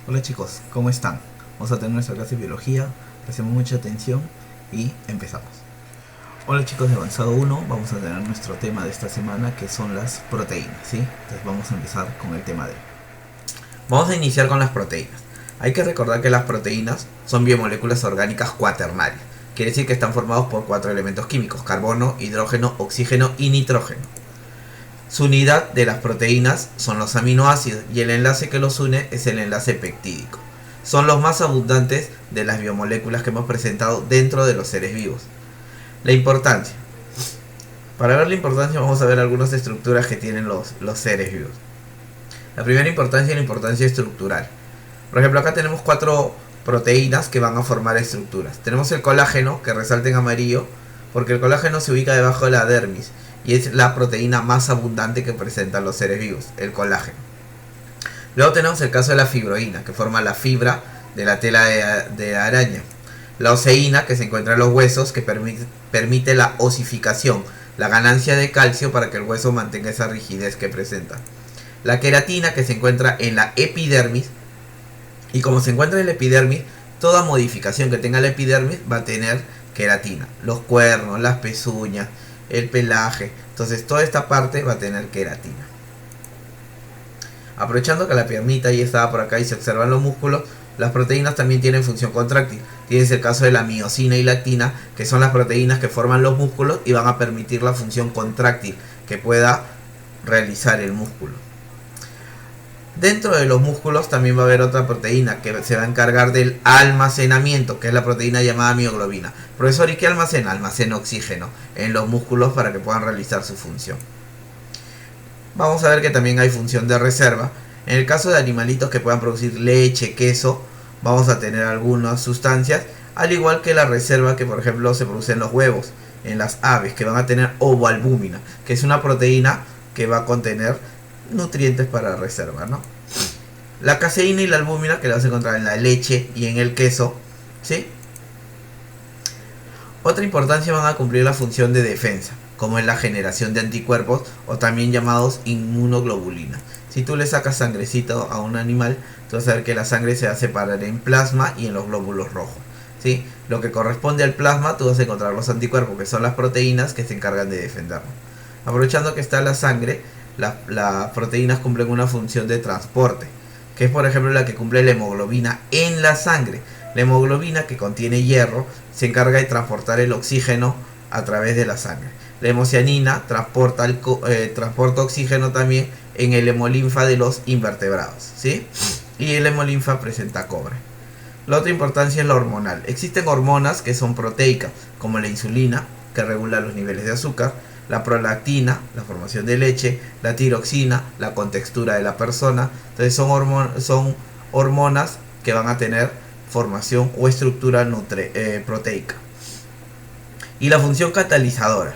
Hola chicos, ¿cómo están? Vamos a tener nuestra clase de biología, prestemos mucha atención y empezamos. Hola chicos de avanzado 1, vamos a tener nuestro tema de esta semana que son las proteínas, ¿sí? Entonces vamos a empezar con el tema de hoy. Vamos a iniciar con las proteínas. Hay que recordar que las proteínas son biomoléculas orgánicas cuaternarias. Quiere decir que están formados por 4 elementos químicos: carbono, hidrógeno, oxígeno y nitrógeno. Su unidad de las proteínas son los aminoácidos y el enlace que los une es el enlace peptídico. Son los más abundantes de las biomoléculas que hemos presentado dentro de los seres vivos. La importancia. Para ver la importancia vamos a ver algunas estructuras que tienen los seres vivos. La primera importancia es la importancia estructural. Por ejemplo, acá tenemos 4 proteínas que van a formar estructuras. Tenemos el colágeno, que resalta en amarillo, porque el colágeno se ubica debajo de la dermis y es la proteína más abundante que presentan los seres vivos, el colágeno. Luego tenemos el caso de la fibroína, que forma la fibra de la tela de araña. La oseína, que se encuentra en los huesos, que permite la osificación, la ganancia de calcio para que el hueso mantenga esa rigidez que presenta. La queratina, que se encuentra en la epidermis, y como se encuentra en la epidermis, toda modificación que tenga la epidermis va a tener queratina. Los cuernos, las pezuñas, el pelaje, entonces toda esta parte va a tener queratina. Aprovechando que la piernita ya estaba por acá y se observan los músculos, las proteínas también tienen función contráctil. Tienes el caso de la miosina y la actina, que son las proteínas que forman los músculos y van a permitir la función contráctil que pueda realizar el músculo. Dentro de los músculos también va a haber otra proteína que se va a encargar del almacenamiento, que es la proteína llamada mioglobina. Profesor, ¿y qué almacena? Almacena oxígeno en los músculos para que puedan realizar su función. Vamos a ver que también hay función de reserva. En el caso de animalitos que puedan producir leche, queso, vamos a tener algunas sustancias, al igual que la reserva que por ejemplo se produce en los huevos, en las aves, que van a tener ovoalbúmina, que es una proteína que va a contener nutrientes para la reserva, ¿no? La caseína y la albúmina, que la vas a encontrar en la leche y en el queso, ¿sí? Otra importancia van a cumplir la función de defensa, como es la generación de anticuerpos o también llamados inmunoglobulinas. Si tú le sacas sangrecito a un animal, tú vas a ver que la sangre se va a separar en plasma y en los glóbulos rojos, ¿sí? Lo que corresponde al plasma, tú vas a encontrar los anticuerpos, que son las proteínas que se encargan de defenderlo. Aprovechando que está la sangre, las proteínas cumplen una función de transporte, que es por ejemplo la que cumple la hemoglobina en la sangre. La hemoglobina, que contiene hierro, se encarga de transportar el oxígeno a través de la sangre. La hemocianina transporta oxígeno también en el hemolinfa de los invertebrados, ¿sí? Y el hemolinfa presenta cobre. La otra importancia es la hormonal. Existen hormonas que son proteicas, como la insulina, que regula los niveles de azúcar, la prolactina, la formación de leche, la tiroxina, la contextura de la persona. Entonces son hormonas que van a tener formación o estructura proteica. Y la función catalizadora.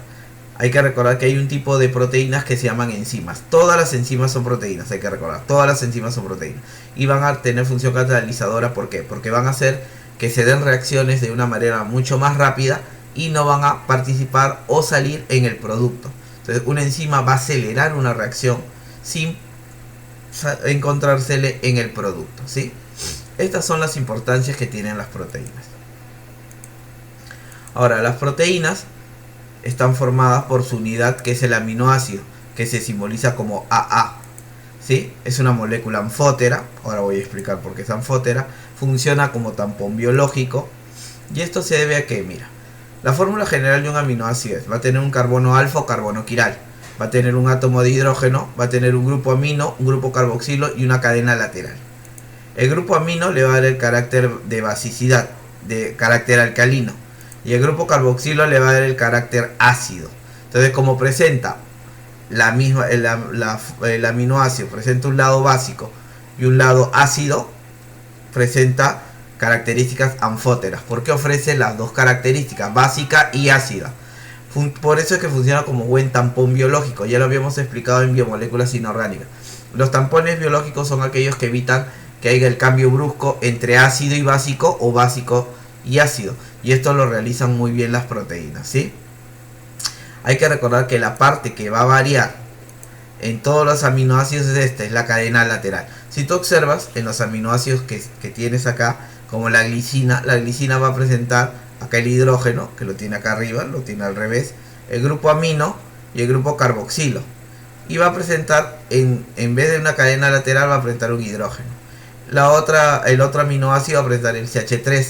Hay que recordar que hay un tipo de proteínas que se llaman enzimas. Todas las enzimas son proteínas, hay que recordar. Todas las enzimas son proteínas. Y van a tener función catalizadora, ¿por qué? Porque van a hacer que se den reacciones de una manera mucho más rápida y no van a participar o salir en el producto. Entonces una enzima va a acelerar una reacción sin encontrársele en el producto, ¿sí? Estas son las importancias que tienen las proteínas. Ahora, las proteínas están formadas por su unidad, que es el aminoácido, que se simboliza como AA, ¿sí? Es una molécula anfótera, ahora voy a explicar por qué es anfótera, funciona como tampón biológico, y esto se debe a que, mira, la fórmula general de un aminoácido va a tener un carbono alfa o carbono quiral, va a tener un átomo de hidrógeno, va a tener un grupo amino, un grupo carboxilo y una cadena lateral. El grupo amino le va a dar el carácter de basicidad, de carácter alcalino, y el grupo carboxilo le va a dar el carácter ácido. Entonces, como presenta el aminoácido presenta un lado básico y un lado ácido, presenta características anfóteras, porque ofrece las dos características, básica y ácida. Por eso es que funciona como buen tampón biológico. Ya lo habíamos explicado en biomoléculas inorgánicas. Los tampones biológicos son aquellos que evitan que haya el cambio brusco entre ácido y básico o básico y ácido, y esto lo realizan muy bien las proteínas, ¿sí? Hay que recordar que la parte que va a variar en todos los aminoácidos es esta, es la cadena lateral. Si tú observas en los aminoácidos que tienes acá, como la glicina va a presentar acá el hidrógeno, que lo tiene acá arriba, lo tiene al revés, el grupo amino y el grupo carboxilo. Y va a presentar, en vez de una cadena lateral, va a presentar un hidrógeno. El otro aminoácido va a presentar el CH3,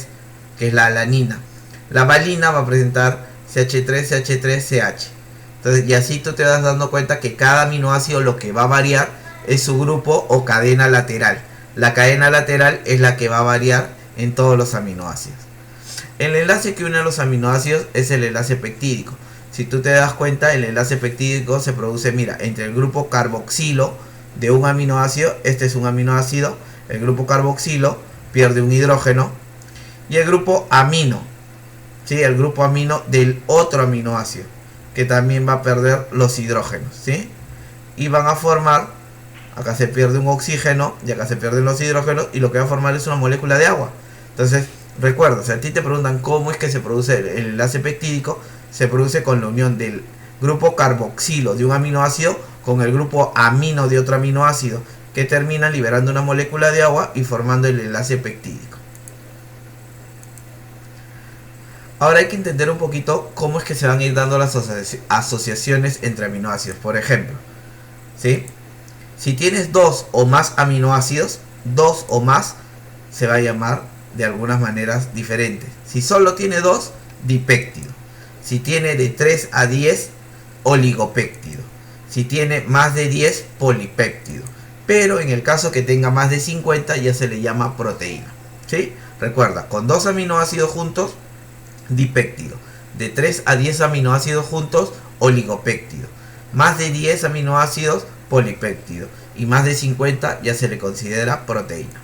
que es la alanina. La valina va a presentar CH3, CH3, CH. Entonces, y así tú te vas dando cuenta que cada aminoácido lo que va a variar es su grupo o cadena lateral. La cadena lateral es la que va a variar en todos los aminoácidos. El enlace que une a los aminoácidos es el enlace peptídico. Si tú te das cuenta, el enlace peptídico se produce, mira, entre el grupo carboxilo de un aminoácido, este es un aminoácido, el grupo carboxilo pierde un hidrógeno, y el grupo amino, ¿sí? El grupo amino del otro aminoácido, que también va a perder los hidrógenos, ¿sí? Y van a formar, acá se pierde un oxígeno y acá se pierden los hidrógenos, y lo que va a formar es una molécula de agua. Entonces, recuerda, si a ti te preguntan cómo es que se produce el enlace peptídico, se produce con la unión del grupo carboxilo de un aminoácido con el grupo amino de otro aminoácido, que terminan liberando una molécula de agua y formando el enlace peptídico. Ahora hay que entender un poquito cómo es que se van a ir dando las asociaciones entre aminoácidos. Por ejemplo, ¿sí? Si tienes dos o más aminoácidos, dos o más se va a llamar de algunas maneras diferentes. Si solo tiene dos, dipéptido. Si tiene de 3 a 10, oligopéptido. Si tiene más de 10, polipéptido. Pero en el caso que tenga más de 50 ya se le llama proteína, ¿sí? Recuerda, con dos aminoácidos juntos, dipéptido. De 3 a 10 aminoácidos juntos, oligopéptido. Más de 10 aminoácidos, polipéptido. Y más de 50 ya se le considera proteína.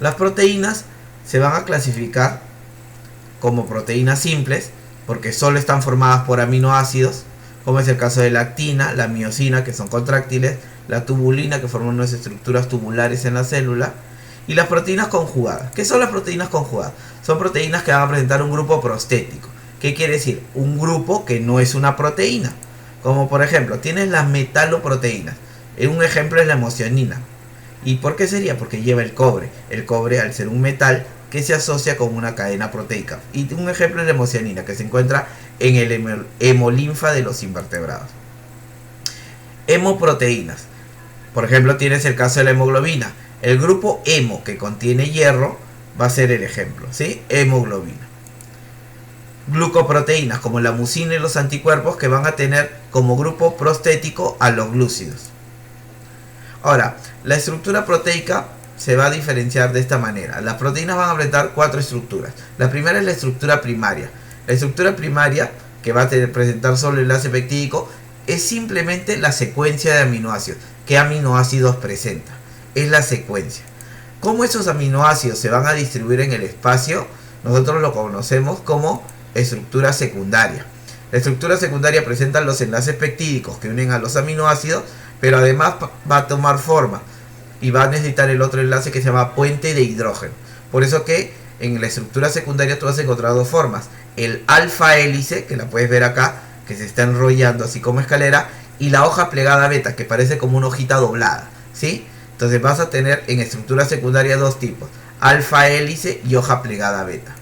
Las proteínas se van a clasificar como proteínas simples porque solo están formadas por aminoácidos, como es el caso de la actina, la miosina, que son contráctiles, la tubulina, que forman unas estructuras tubulares en la célula, y las proteínas conjugadas. ¿Qué son las proteínas conjugadas? Son proteínas que van a presentar un grupo prostético. ¿Qué quiere decir? Un grupo que no es una proteína. Como por ejemplo, tienes las metaloproteínas. Un ejemplo es la hemocionina. ¿Y por qué sería? Porque lleva el cobre. El cobre, al ser un metal, que se asocia con una cadena proteica. Y un ejemplo es la hemocianina, que se encuentra en el hemolinfa de los invertebrados. Hemoproteínas. Por ejemplo, tienes el caso de la hemoglobina. El grupo hemo, que contiene hierro, va a ser el ejemplo, ¿sí? Hemoglobina. Glucoproteínas, como la mucina y los anticuerpos, que van a tener como grupo prostético a los glúcidos. Ahora, la estructura proteica se va a diferenciar de esta manera. Las proteínas van a presentar 4 estructuras. La primera es la estructura primaria. La estructura primaria, que va a presentar solo el enlace peptídico, es simplemente la secuencia de aminoácidos. ¿Qué aminoácidos presenta? Es la secuencia. ¿Cómo esos aminoácidos se van a distribuir en el espacio? Nosotros lo conocemos como estructura secundaria. La estructura secundaria presenta los enlaces peptídicos que unen a los aminoácidos, pero además va a tomar forma y va a necesitar el otro enlace que se llama puente de hidrógeno. Por eso que en la estructura secundaria tú vas a encontrar dos formas: el alfa hélice, que la puedes ver acá, que se está enrollando así como escalera, y la hoja plegada beta, que parece como una hojita doblada, ¿sí? Entonces vas a tener en estructura secundaria dos tipos: alfa hélice y hoja plegada beta.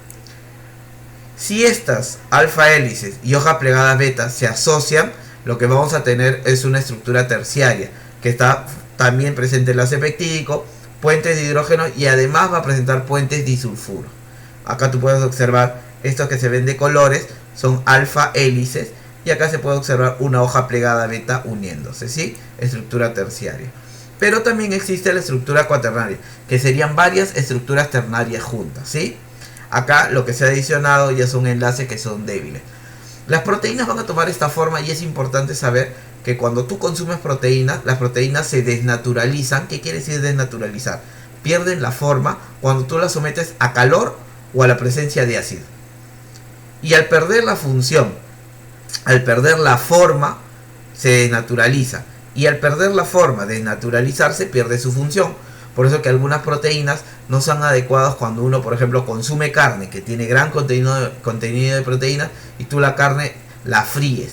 Si estas alfa hélices y hoja plegada beta se asocian, lo que vamos a tener es una estructura terciaria, que está también presente el enlace peptídico, puentes de hidrógeno, y además va a presentar puentes disulfuro. Acá tú puedes observar estos que se ven de colores, son alfa hélices, y acá se puede observar una hoja plegada beta uniéndose, ¿sí? Estructura terciaria. Pero también existe la estructura cuaternaria, que serían varias estructuras ternarias juntas, ¿sí? Acá lo que se ha adicionado ya son enlaces que son débiles. Las proteínas van a tomar esta forma, y es importante saber que cuando tú consumes proteínas, las proteínas se desnaturalizan. ¿Qué quiere decir desnaturalizar? Pierden la forma cuando tú las sometes a calor o a la presencia de ácido. Y al perder la función, al perder la forma, se desnaturaliza. Y al perder la forma, desnaturalizarse, pierde su función. Por eso que algunas proteínas no son adecuadas cuando uno, por ejemplo, consume carne que tiene gran contenido de proteínas, y tú la carne la fríes,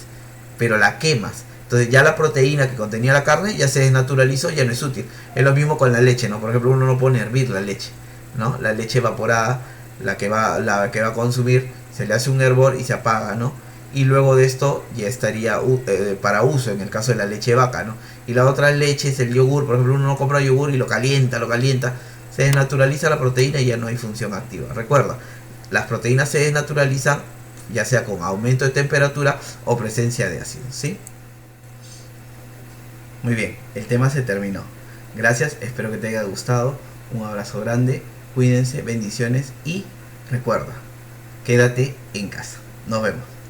pero la quemas. Entonces ya la proteína que contenía la carne ya se desnaturalizó, ya no es útil. Es lo mismo con la leche, ¿no? Por ejemplo, uno no pone a hervir la leche, ¿no? La leche evaporada, la que va a consumir, se le hace un hervor y se apaga, ¿no? Y luego de esto ya estaría para uso en el caso de la leche de vaca, ¿no? Y la otra leche es el yogur. Por ejemplo, uno no compra yogur y lo calienta, se desnaturaliza la proteína y ya no hay función activa. Recuerda, las proteínas se desnaturalizan ya sea con aumento de temperatura o presencia de ácidos, ¿sí? Muy bien, el tema se terminó. Gracias, espero que te haya gustado. Un abrazo grande, cuídense, bendiciones y recuerda, quédate en casa. Nos vemos.